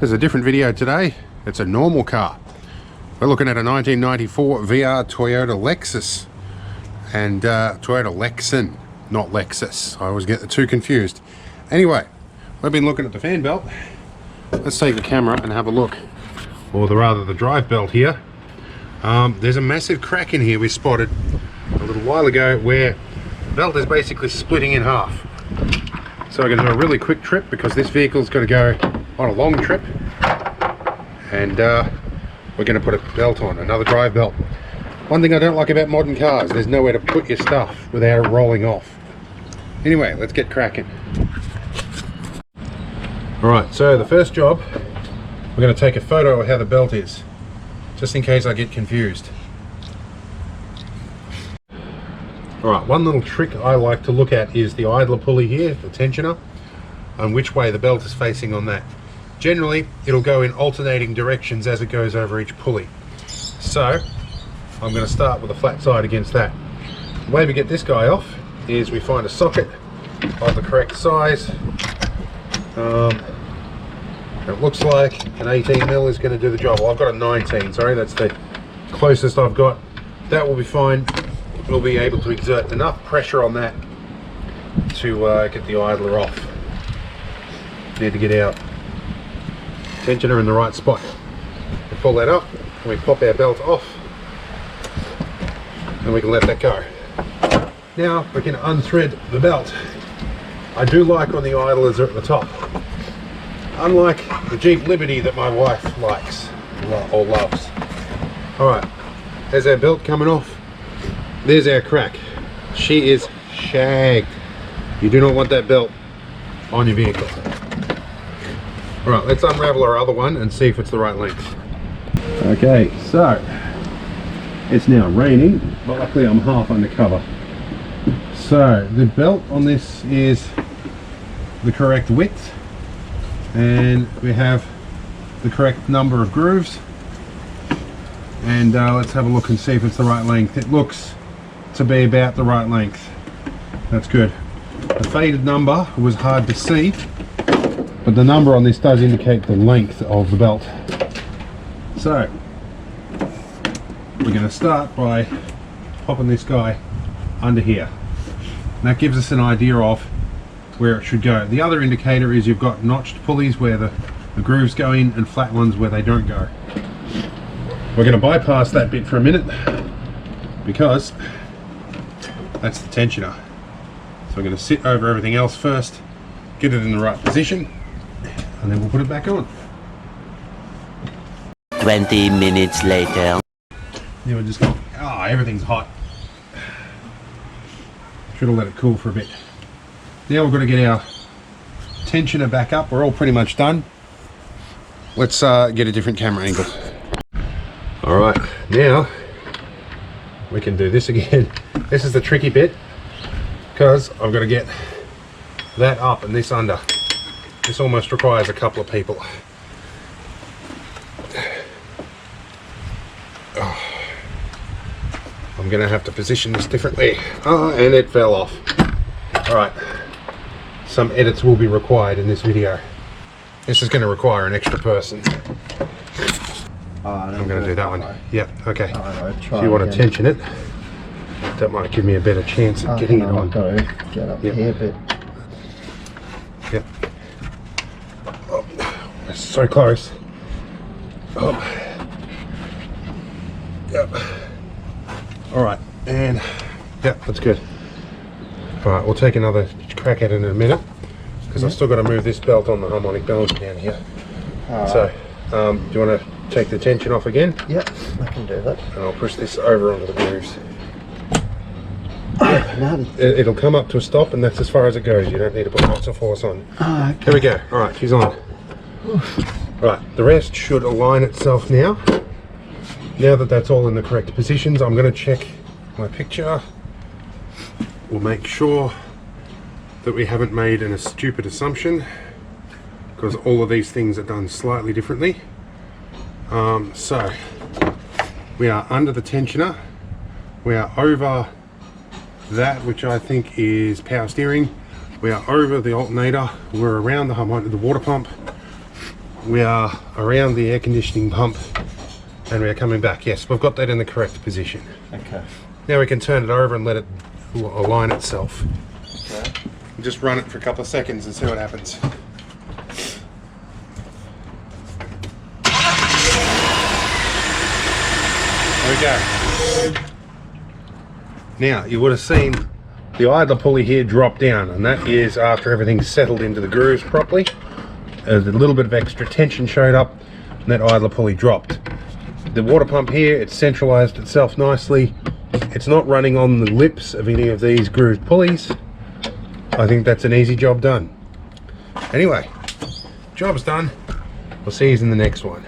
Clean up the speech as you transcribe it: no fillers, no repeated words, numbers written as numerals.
There's a different video today. It's a normal car. We're looking at a 1994 VR Toyota Lexus and Toyota Lexcen, not Lexus. I always get the two confused. Anyway, we've been looking at the fan belt. Let's take the camera and have a look, or rather the drive belt here. There's a massive crack in here we spotted a little while ago where the belt is basically splitting in half. So we're going to do a really quick trip because this vehicle's going to go on a long trip, and we're going to put a belt on, another drive belt. One thing I don't like about modern cars, there's nowhere to put your stuff without it rolling off. Anyway, let's get cracking. Alright, so the first job, we're going to take a photo of how the belt is, just in case I get confused. Alright, one little trick I like to look at is the idler pulley here, the tensioner, and which way the belt is facing on that. Generally, it'll go in alternating directions as it goes over each pulley. So, I'm going to start with the flat side against that. The way we get this guy off is we find a socket of the correct size. It looks like an 18mm is going to do the job. Well, I've got a 19, sorry, that's the closest I've got. That will be fine. We'll be able to exert enough pressure on that to get the idler off. Need to get our tensioner in the right spot. We pull that up and we pop our belt off and we can let that go. Now we can unthread the belt. I do like when the idlers are at the top, unlike the Jeep Liberty that my wife likes or loves. Alright, there's our belt coming off. There's our crack. She is shagged. You do not want that belt on your vehicle. Alright, let's unravel our other one and see if it's the right length. Okay, so it's now raining, but luckily I'm half undercover. So the belt on this is the correct width, and we have the correct number of grooves, and let's have a look and see if it's the right length. It looks to be about the right length. That's good. The faded number was hard to see, but the number on this does indicate the length of the belt. So we're going to start by popping this guy under here. And that gives us an idea of where it should go. The other indicator is you've got notched pulleys where the grooves go in and flat ones where they don't go. We're going to bypass that bit for a minute because that's the tensioner. So we're going to sit over everything else first, get it in the right position, and then we'll put it back on. 20 minutes later. Now we're just going, everything's hot. Should have let it cool for a bit. Now we're going to get our tensioner back up. We're all pretty much done. Let's get a different camera angle. Alright, now we can do this again. This is the tricky bit because I've got to get that up and this under. This almost requires a couple of people. I'm going to have to position this differently. And it fell off. Alright, some edits will be required in this video. This is going to require an extra person. I'm going to do that one. Yep, okay. So you want to tension it. That might give me a better chance of getting it on. I've got to get up here a bit. Yep. Oh, that's so close. Oh. Yep. Alright, and yep, that's good. Alright, we'll take another crack at it in a minute because I've still got to move this belt on the harmonic balance down here. So, do you want to take the tension off again? Yep, I can do that. And I'll push this over onto the grooves. No. It'll come up to a stop and that's as far as it goes. You don't need to put lots of force on. Okay. There we go. Alright, she's on. Right, the rest should align itself now. Now that that's all in the correct positions, I'm going to check my picture. We'll make sure that we haven't made a stupid assumption because all of these things are done slightly differently. So we are under the tensioner, we are over that which I think is power steering, we are over the alternator, we're around the water pump, we are around the air conditioning pump and we are coming back. Yes, we've got that in the correct position. Okay. Now we can turn it over and let it align itself. Okay. Just run it for a couple of seconds and see what happens. There we go. Now you would have seen the idler pulley here drop down, and that is after everything's settled into the grooves properly. A little bit of extra tension showed up and that idler pulley dropped. The water pump here, it's centralized itself nicely. It's not running on the lips of any of these grooved pulleys. I think that's an easy job done. Anyway, job's done. We'll see you in the next one.